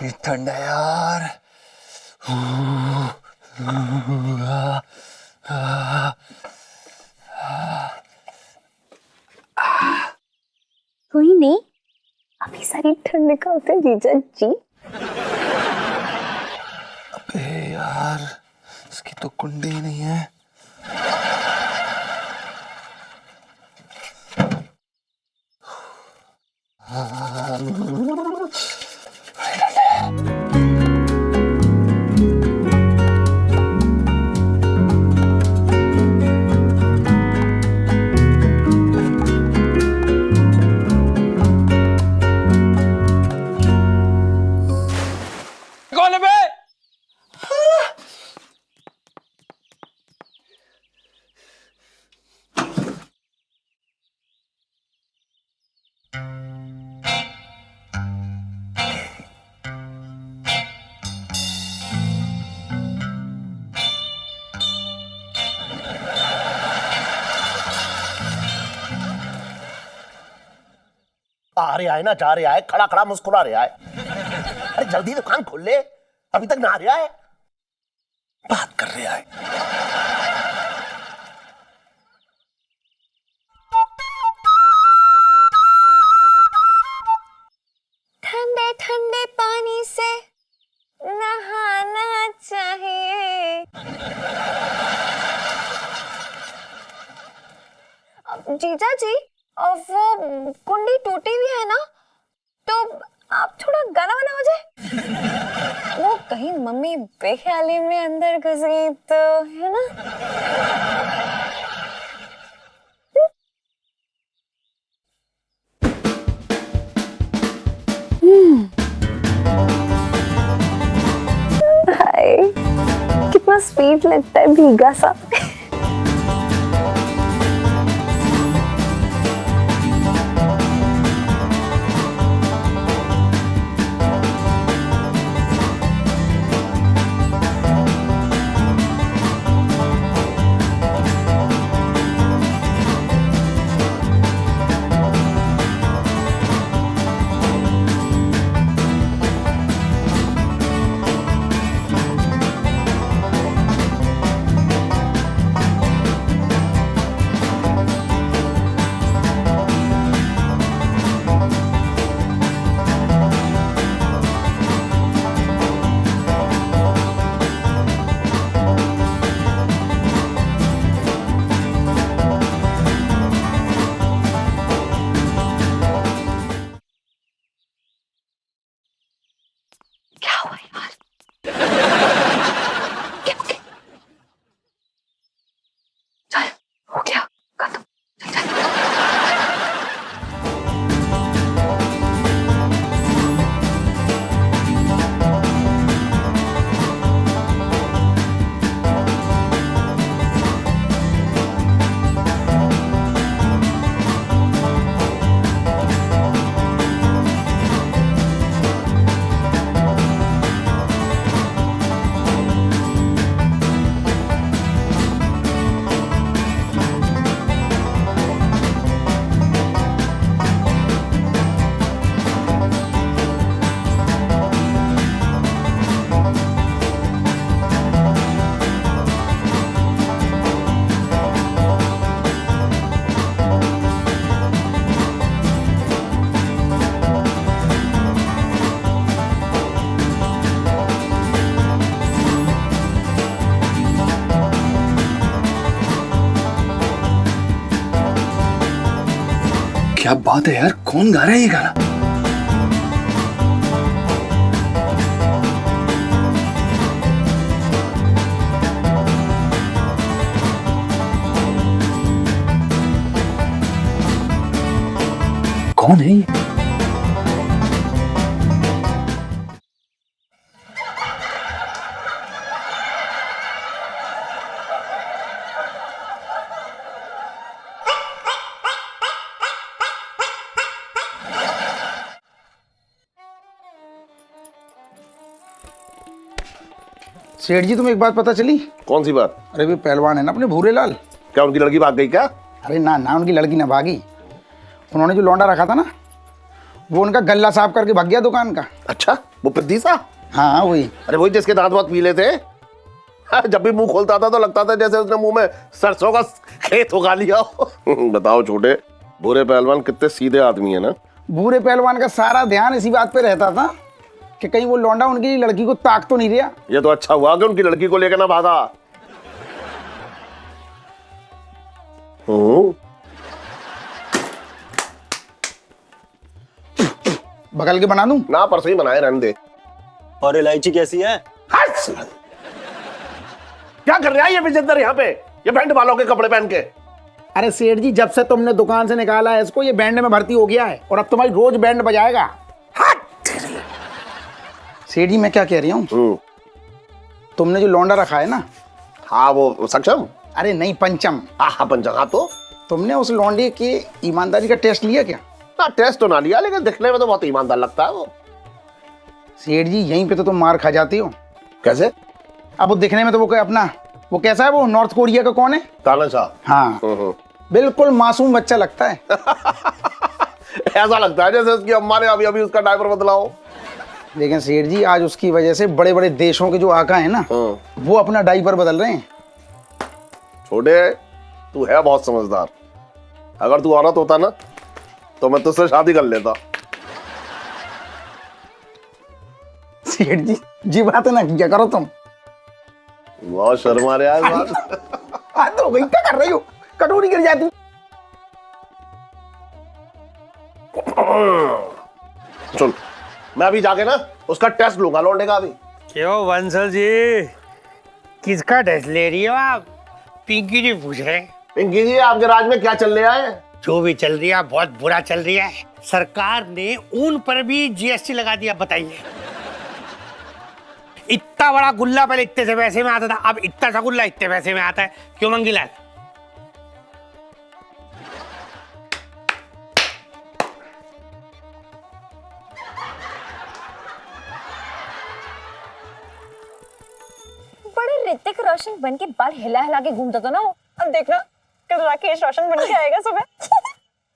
ये ठंड है यार। कोई नहीं, अभी सारी ठंड निकालते हैं जीजा जी। अबे यार, इसकी तो कुंडी ही नहीं है। कौन है बे? आ रहा है ना, जा रहा है, खड़ा खड़ा मुस्कुरा रहा है। अरे जल्दी दुकान खोल ले, अभी तक ना आ रहा है। बात कर रहा है। ठंडे ठंडे पानी से नहाना चाहिए। जीजा जी, वो कुंडी टूटी हुई है ना, तो आप थोड़ा गाना बना हो जाए। वो कहीं मम्मी बेख्याली में अंदर घुस गई तो, है ना? हाय, कितना स्वीट लगता है भीगा सा। क्या बात है यार, कौन गा रहा है ये गाना? कौन है ये? सेठ जी, तुम्हें एक बात पता चली? कौन सी बात? अरे वे पहलवान है ना अपने भूरे लाल, क्या उनकी लड़की भाग गई क्या? अरे ना ना, उनकी लड़की ना भागी। उन्होंने जो लौंडा रखा था ना, वो उनका गल्ला साफ करके भाग गया दुकान का। अच्छा, वो पिद्दी सा? हाँ वही। अरे वही जिसके दांत वात पीले थे। हाँ, जब भी मुंह खोलता था तो लगता था जैसे उसने मुंह में सरसों का खेत उगा लिया हो। बताओ छोटे, भूरे पहलवान कितने सीधे आदमी है ना। बूढ़े पहलवान का सारा ध्यान इसी बात पे रहता था कि कहीं वो लौंडा उनकी लड़की को ताक तो नहीं दिया। ये तो अच्छा हुआ कि उनकी लड़की को लेकर ना भागा। बगल के बना दूं? ना, परसों ही बनाए, रहने दे। और इलायची कैसी है? क्या कर रहा है ये बेइज्जत यहाँ पे, ये बैंड वालों के कपड़े पहन के? अरे सेठ जी, जब से तुमने दुकान से निकाला है इसको, ये बैंड में भर्ती हो गया है और अब तुम्हारी रोज बैंड बजाएगा। सेठ जी मैं क्या कह रही हूँ, तुमने जो लौंडा रखा है ना। हाँ वो सक्षम? अरे नहीं, पंचम। हाँ पंचम। हाँ तो तुमने उस लौंडे की ईमानदारी का टेस्ट लिया क्या? ना, टेस्ट तो ना लिया, लेकिन दिखने में तो बहुत ईमानदार लगता है वो। सेठ जी यहीं पे तो तुम मार खा जाती हो। कैसे? अब वो दिखने में तो वो अपना वो कैसा है, वो नॉर्थ कोरिया का कौन है? तानाशाह। हाँ बिल्कुल मासूम बच्चा लगता है। ऐसा लगता है जैसे उसकी अम्मा ने अभी अभी उसका डायपर बदला हो। लेकिन सेठ जी आज उसकी वजह से बड़े बड़े देशों के जो आका है ना, वो अपना डायपर बदल रहे हैं। छोटे, तू है बहुत समझदार। अगर तू औरत होता ना तो मैं तुझसे शादी कर लेता। सेठ जी बात ना क्या करो तुम। बहुत शर्म आ रहा है बात। आज तो वही क्या कर रही हो, कटोरी गिर जाती। सुन, मैं अभी जाके ना उसका टेस्ट लूंगा लौंडे का अभी। क्यों बंसल जी, किसका टेस्ट ले रही हो आप? पिंकी जी पूछ रहे। पिंकी जी, आपके राज में क्या चल रहा है? जो भी चल रही है बहुत बुरा चल रही है। सरकार ने ऊन पर भी जीएसटी लगा दिया। बताइए, इतना बड़ा गुल्ला पहले इतने से पैसे में आता था, अब इतना सा गुल्ला इतने पैसे में आता है। क्यों मंगीलाल? बड़े ऋतिक रोशन बन के बाल हिला हिला के घूमता था ना वो। अब देखना कल राकेश रोशन बन के आएगा सुबह।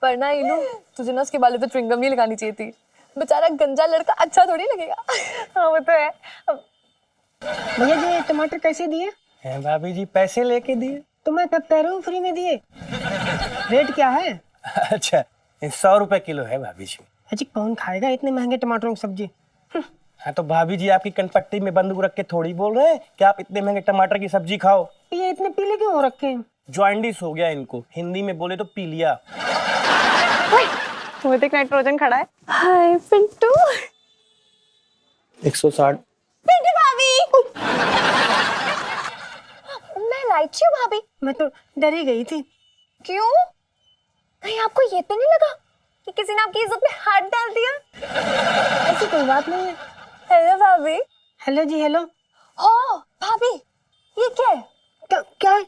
पर ना इलू, तुझे ना उसके बालों पे च्युइंगम नहीं लगानी चाहिए थी। बेचारा गंजा लड़का अच्छा थोड़ी लगेगा। हाँ वो तो है। भैया जी टमाटर कैसे दिए? हैं भाभी जी, पैसे लेके दिए। तो मैं तब कह रहा हूँ फ्री में दिए। रेट क्या है? अच्छा, 100 रुपए किलो है भाभी जी। अजी कौन खाएगा इतने महंगे टमाटरों की सब्जी? हाँ तो भाभी जी आपकी कनपट्टी में बंदूक रख के थोड़ी बोल रहे हैं कि आप इतने महंगे टमाटर की सब्जी खाओ। ये इतने पीले क्यों हो रखे हैं? जॉइंडिस हो गया इनको, हिंदी में बोले तो पीलिया। ऋतिक नाइट्रोजन खड़ा है। हाय पिंटू। 160। पिंटू भाभी। मैं लाइची हूँ भाभी। मैं तो डर ही गई थी। क्यों? कहीं आपको ये तो नहीं लगा कि किसी ने आपकी इज्जत में हाथ डाल दिया? ऐसी कोई बात नहीं है। हेलो भाभी। हेलो जी हेलो। हो भाभी, ये क्या है? क्या है?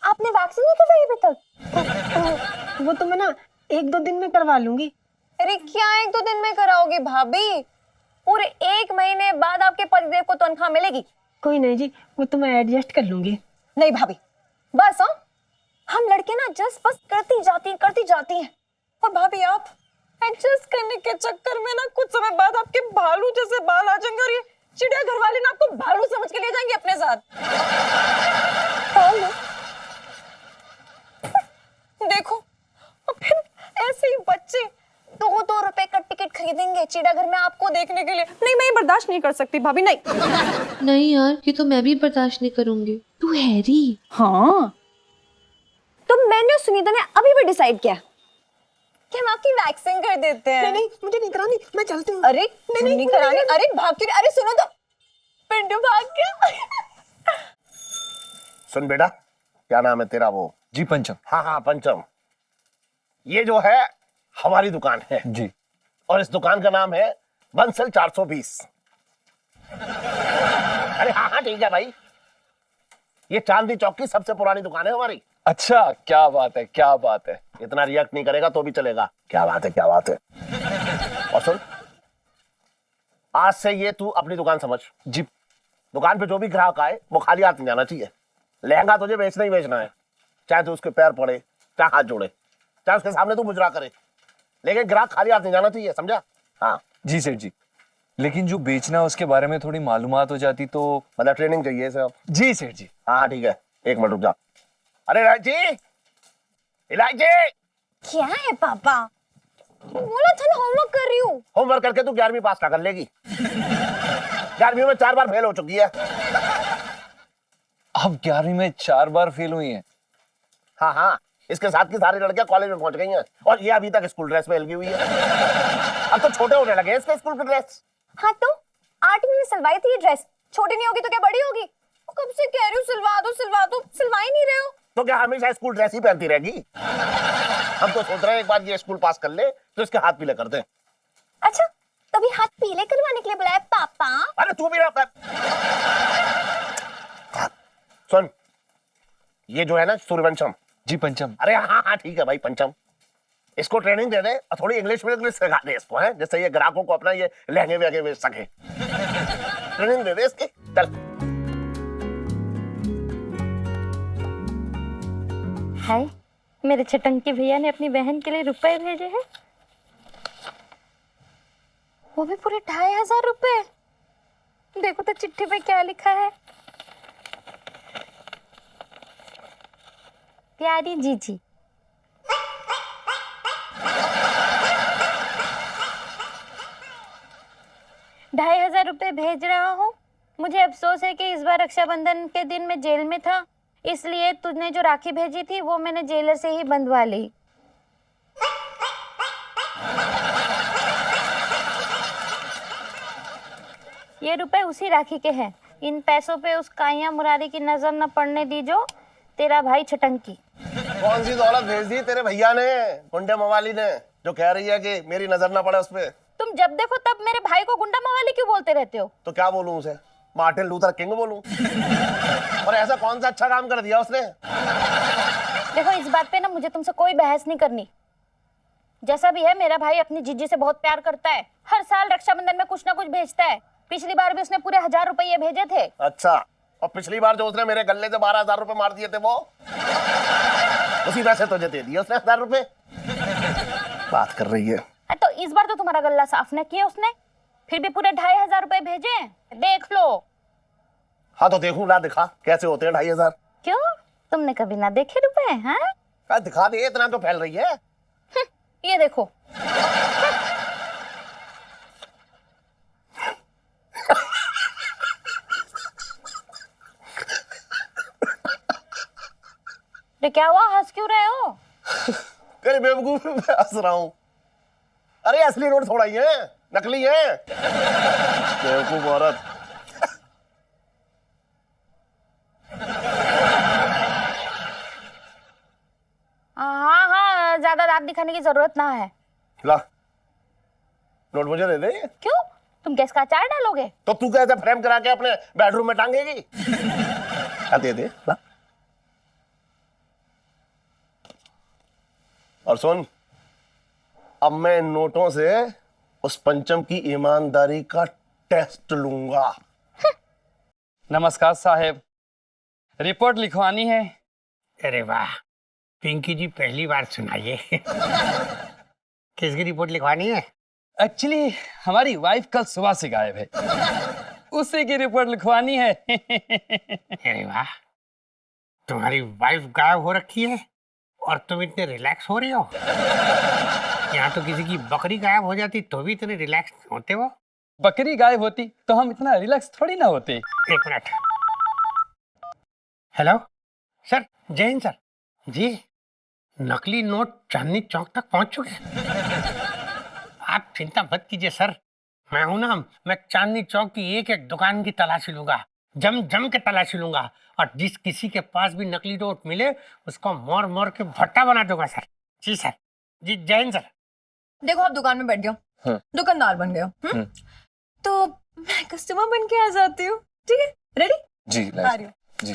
आपने वैक्सीन नहीं करवाई अभी तक? वो तो मैं ना 1-2 दिन में करवा लूंगी। अरे क्या 1-2 दिन में कराओगे भाभी? पूरे 1 महीने बाद आपके पतिदेव को तनख्वाह मिलेगी। कोई नहीं जी, वो तो मैं एडजस्ट कर लूंगी। नहीं भाभी, बस हाँ, हम लड़के ना जस्ट बस करती जाती हैं। और भाभी आप एडजस्ट करने के चक्कर में ना कुछ समय बाद आपके भालू जैसे बाल आ जाएंगे और ये चिड़ियाघर वाले ना आपको भालू समझ के ले जाएंगे अपने साथ। देखो, और फिर ऐसे ही बच्चे 2-2 रुपए का टिकट खरीदेंगे चिड़ियाघर में आपको देखने के लिए। नहीं, मैं ये बर्दाश्त नहीं कर सकती भाभी, नहीं। नहीं यार, ये तो मैं भी बर्दाश्त नहीं करूंगी। तू हैरी। हाँ, तो मैंने और सुनीता ने अभी भी डिसाइड किया कि हम आपकी वैक्सिंग कर देते हैं। नहीं मुझे नहीं करानी, मैं चलती हूँ। अरे नहीं करानी। अरे भाग क्यों? अरे सुनो तो, पिंटू भाग गया। सुन बेटा, क्या नाम है तेरा? वो जी पंचम। हाँ पंचम। ये जो है हमारी दुकान है जी। और इस दुकान का नाम है बंसल 420। अरे हाँ ठीक है भाई, ये चांदनी चौक की सबसे पुरानी दुकान है हमारी। अच्छा, क्या बात है, क्या बात है। इतना रिएक्ट नहीं करेगा तो भी चलेगा। क्या बात है, क्या बात है। और सुन, आज से ये तू अपनी दुकान समझ। जी। दुकान पे जो भी ग्राहक आए वो खाली हाथ नहीं आना चाहिए। लहंगा तुझे बेचना ही बेचना है, चाहे तू उसके पैर पड़े, चाहे हाथ जोड़े, चाहे उसके सामने तू मुजरा करे, लेकिन ग्राहक खाली हाथ नहीं जाना चाहिए, समझा? हाँ जी सेठ जी, लेकिन जो बेचना है उसके बारे में थोड़ी मालूमात हो जाती तो। मतलब ट्रेनिंग चाहिए इसे अब। जी सेठ जी। हाँ ठीक है, 1 मिनट रुक जा। अरे इलायची, इलायची। क्या है पापा? बोला था ना होमवर्क कर रही हूँ। होमवर्क करके तू 11वीं पास क्या कर लेगी? 11वीं में 4 बार फेल हो चुकी है। अब 11वीं में 4 बार फेल हुई हैं। हाँ हाँ, इसके साथ की सारी लड़कियां कॉलेज में पहुंच गई हैं और ये अभी तक स्कूल ड्रेस में लगी हुई है। अब तो छोटे होने लगे इसके स्कूल की ड्रेस। हाँ तो 8वीं में सिलवाई थी ये ड्रेस, छोटी नहीं होगी तो क्या बड़ी होगी? कब से कह रही हूँ सिलवा दो, सिलवा ही नहीं रहे हो। तो क्या हमेशा स्कूल ड्रेस ही पहनती रहेगी? हम तो सोच रहे हैं एक बार ये स्कूल पास कर ले तो इसके हाथ पीले कर दे। अच्छा, तभी हाथ पीले करवाने के लिए बुलाया पापा? अरे तू भी रहा। सुन, ये जो है ना सूर्यवंशम। जी पंचम। अरे हाँ हाँ ठीक है भाई, पंचम। इसको ट्रेनिंग दे दे और थोड़ी इंग्लिश में सिखा दे इसको, है जैसे ये ग्राहकों को अपना ये लहंगे वहंगे बेच सके। ट्रेनिंग दे दे इसकी, चल। हाय, मेरे छटंकी भैया ने अपनी बहन के लिए रुपए भेजे हैं। वो भी पूरे 2500 रुपए। देखो तो चिट्ठी पे क्या लिखा है। प्यारी जीजी, ₹2500 भेज रहा हूँ। मुझे अफसोस है कि इस बार रक्षाबंधन के दिन मैं जेल में था, इसलिए तुझने जो राखी भेजी थी वो मैंने जेलर से ही बंधवा ली। ये रुपए उसी राखी के हैं। इन पैसों पे उस काइया मुरारी की नजर न पड़ने दीजो। तेरा भाई छटंकी। कौन सी दौलत भेज दी तेरे भैया ने, गुंडे मवाली ने, जो कह रही है कि मेरी नजर ना पड़े उस पे? तुम जब देखो तब मेरे भाई को गुंडा मवाली क्यों बोलते रहते हो? तो क्या बोलूं उसे, मार्टिन लूथर किंग बोलूं? और ऐसा कौन सा अच्छा काम कर दिया उसने? देखो, इस बात पे ना मुझे तुमसे कोई बहस नहीं करनी। जैसा भी है, मेरा भाई अपनी जीजी से बहुत प्यार करता है। हर साल रक्षाबंधन में कुछ ना कुछ भेजता है। पिछली बार भी उसने पूरे 1000 रुपये भेजे थे। अच्छा, और पिछली बार जो उसने मेरे गले से 12,000 रुपए मार दिए थे वो उसी पैसे तुझे दे दिए उसने 1000 रुपए। बात कर रही है। तो इस बार तो तुम्हारा गला साफ न किया उसने, फिर भी पूरे 2500 रुपए भेजे। देख लो। हाँ तो देखूं ना, दिखा कैसे होते हैं 2500। क्यों, तुमने कभी ना देखे रुपए? हाँ दिखा दे, इतना तो फैल रही है। ये देखो। तो क्या हुआ, हंस क्यों रहे हो? तेरे बेवकूफ में मैं हंस रहा हूं। अरे असली नोट थोड़ा ही है, नकली है। बेवकूफ औरत। हाँ हाँ, ज्यादा दांत दिखाने की जरूरत ना है। ला, नोट मुझे दे दे। क्यों, तुम गैस का अचार डालोगे? तो तू कैसे फ्रेम करा के अपने बेडरूम में टांगेगी? दे दे ला। और सुन, अब मैं इन नोटों से उस पंचम की ईमानदारी का टेस्ट लूंगा। नमस्कार साहेब, रिपोर्ट लिखवानी है। अरे वाह, पिंकी जी पहली बार सुनाइए। किसकी रिपोर्ट लिखवानी है? एक्चुअली हमारी वाइफ कल सुबह से गायब है, उसी की रिपोर्ट लिखवानी है। अरे वाह, तुम्हारी वाइफ गायब हो रखी है और तुम इतने रिलैक्स हो रहे हो। यहाँ तो किसी की बकरी गायब हो जाती तो भी इतने रिलैक्स होते हो। बकरी गायब होती तो हम इतना रिलैक्स थोड़ी ना होते। 1 मिनट। हेलो सर, जय हिंद सर। जी, नकली नोट चांदनी चौक तक पहुंच चुके हैं। आप चिंता मत कीजिए सर, मैं हूं ना, मैं चांदनी चौक की एक एक दुकान की तलाशी लूंगा, जम जम के तलाशी लूंगा, और जिस किसी के पास भी नकली नोट मिले उसको मोर मोर के भट्टा बना दूंगा सर। जी सर, जी जय हिंद सर। देखो, आप दुकान में बैठ गए हो, दुकानदार बन गए हो, तो मैं कस्टमर बन के आ जाती हूँ। ठीक है, रेडी? जी आ रही हूँ। जी।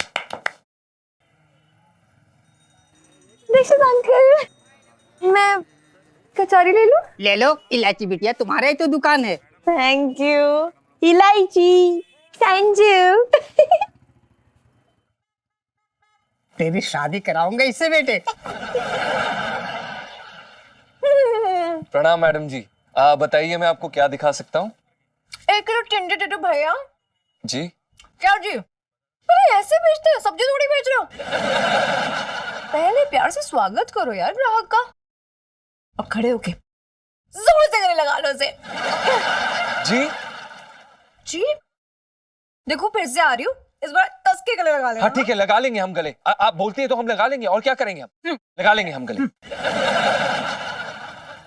दीक्षित अंकल, मैं कचौरी ले लूं? ले लो इलायची बिटिया, तुम्हारा ही तो दुकान है। Thank you. इलायची, थैंक यू। तेरी शादी कराऊंगा इससे बेटे। प्रणाम मैडम जी। बताइए मैं आपको क्या दिखा सकता हूँ? 1 किलो टिंडे दे दो भैया। जी क्या जी? अरे ऐसे बेचते हैं, सब्जी थोड़ी बेच रहे हो। पहले प्यार से स्वागत करो यार ग्राहक का। अब खड़े होके जोर से गले लगा लो उसे। जी जी देखो फिर से आ रही हूँ, इस बार कस के गले लगा लेना। हाँ ठीक है, लगा लेंगे हम गले। आप बोलती है तो हम लगा लेंगे, और क्या करेंगे हम? लगा लेंगे हम गले।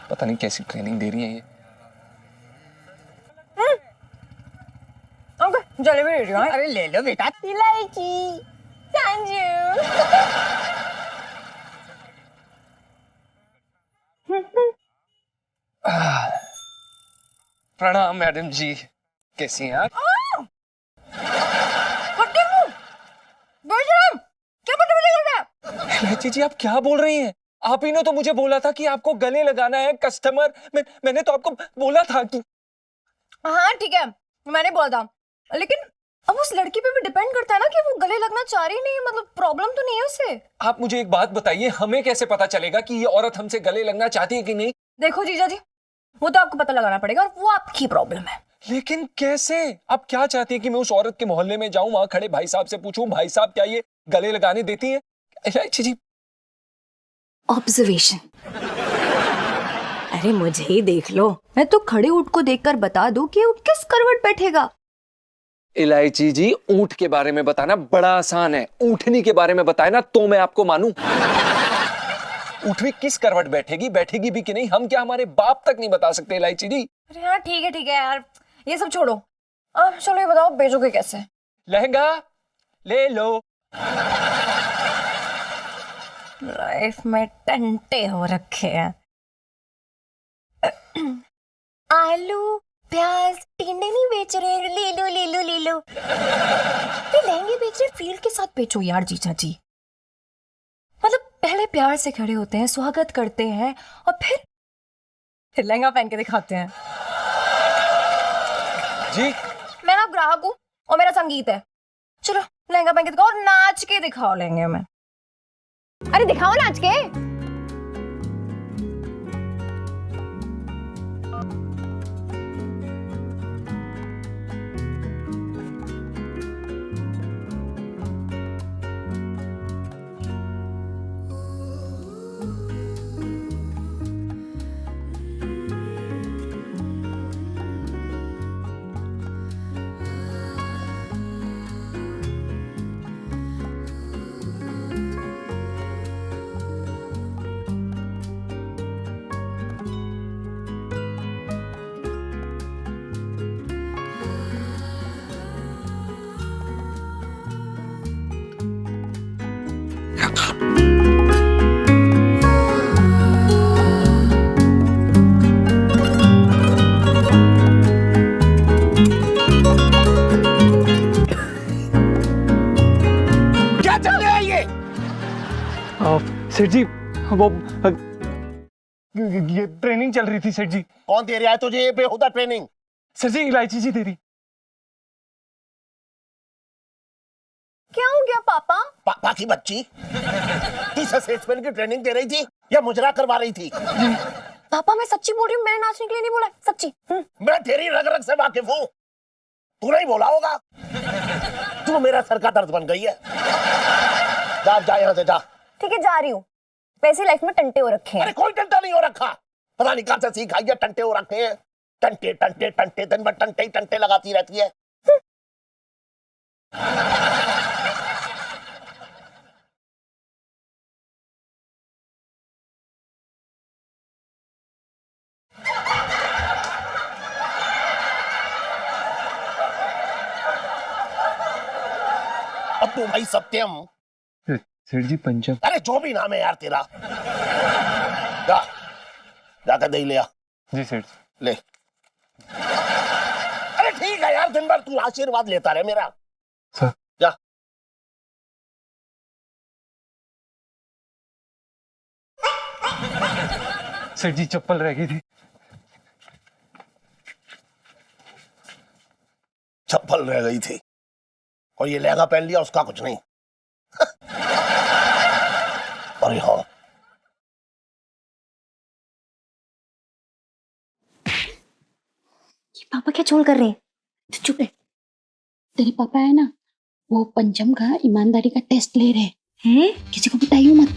पता नहीं कैसी ट्रेनिंग दे रही है ये। ओके जलेबी ले रही हूँ। अरे ले लो बेटा। इलायची। Thank you. प्रणाम मैडम जी, कैसी हैं आप? फटे मुंह। बेशरम, क्या बदतमीजी कर रहा है? इलायची जी आप क्या बोल रही हैं? आप ही ने तो मुझे बोला था कि आपको गले लगाना है कस्टमर। मैंने तो आपको बोला था कि हाँ ठीक है, मैंने बोला था, लेकिन अब उस लड़की पे भी डिपेंड करता है ना कि वो गले लगना चाह रही नहीं है, मतलब प्रॉब्लम तो नहीं है उसे। आप मुझे एक बात बताइए, हमें कैसे पता चलेगा कि ये औरत हमसे गले लगना चाहती है कि नहीं? देखो जीजा जी, वो तो आपको पता लगाना पड़ेगा और वो आपकी प्रॉब्लम है। लेकिन कैसे? आप क्या चाहती हैं कि मैं उस औरत के मोहल्ले में जाऊं, वहां खड़े भाई साहब से पूछूं, भाई साहब क्या ये गले लगाने देती हैं? इलायची जी ऑब्जर्वेशन। अरे मुझे ही देख लो, मैं तो खड़े ऊँट को देखकर बता दूं कि वो किस करवट बैठेगा। इलायची जी ऊंट के बारे में बताना बड़ा आसान है, ऊंटनी के बारे में बताए ना तो मैं आपको मानूं। ऊँटनी किस करवट बैठेगी, बैठेगी भी कि नहीं, हम क्या हमारे बाप तक नहीं बता सकते इलायची जी? अरे हाँ ठीक है यार, ये सब छोड़ो। चलो ये बताओ बेचोगे कैसे? लहंगा ले लो। लाइफ में टंटे हो रखे हैं। आलू प्याज टिंडे नहीं बेच रहे, ले लो ले लो ले लो। ये लहंगे बेच रहे, फील के साथ बेचो यार जीजा जी। मतलब पहले प्यार से खड़े होते हैं, स्वागत करते हैं और फिर लहंगा पहन के दिखाते हैं। जी मैं ना ग्राहक हूँ और मेरा संगीत है। चलो लहंगा पहन के दिखाओ और नाच के दिखाओ लहंगे में। अरे दिखाओ नाच के। सेठ जी वो ये ट्रेनिंग चल रही थी सेठ जी। कौन दे रहा है तुझे ये बेहुदा ट्रेनिंग? सर जी इलायची जी दे रही। क्या हो गया पापा? पापा की बच्ची किस सेल्समैन की ट्रेनिंग दे रही थी या मुजरा करवा रही थी? पापा मैं सच्ची बोल रही हूँ, मैंने नाचने के लिए नहीं बोला, सच्ची। मैं तेरी रग रग से वाकिफ हूँ, तू नहीं बोला होगा। तू मेरा सर का दर्द बन गई है। जा यहाँ से जा। ठीक है जा रही हूँ, वैसे लाइफ में टंटे हो रखे हैं। अरे कोई टंटा नहीं हो रखा, पता नहीं कहाँ से सीख आई है, टंटे हो रखे हैं। टंटे टंटे टंटे दिन भर टंटे ही टंटे लगाती रहती है। अब तो भाई सत्यम। सेठ जी पंचम। अरे जो भी नाम है यार तेरा, जा जाकर दही ले आ। जी सेठ ले। अरे ठीक है यार, दिन भर तू आशीर्वाद लेता रहे मेरा। सर जा। सेठ जी चप्पल रह गई थी। चप्पल रह गई थी और ये लहंगा पहन लिया, उसका कुछ नहीं। अरे हाँ पापा क्या चोल कर रहे हैं? तू चुप रहे। तेरे पापा है ना, वो पंचम का ईमानदारी का टेस्ट ले रहे हैं। किसी को बताइयो मत।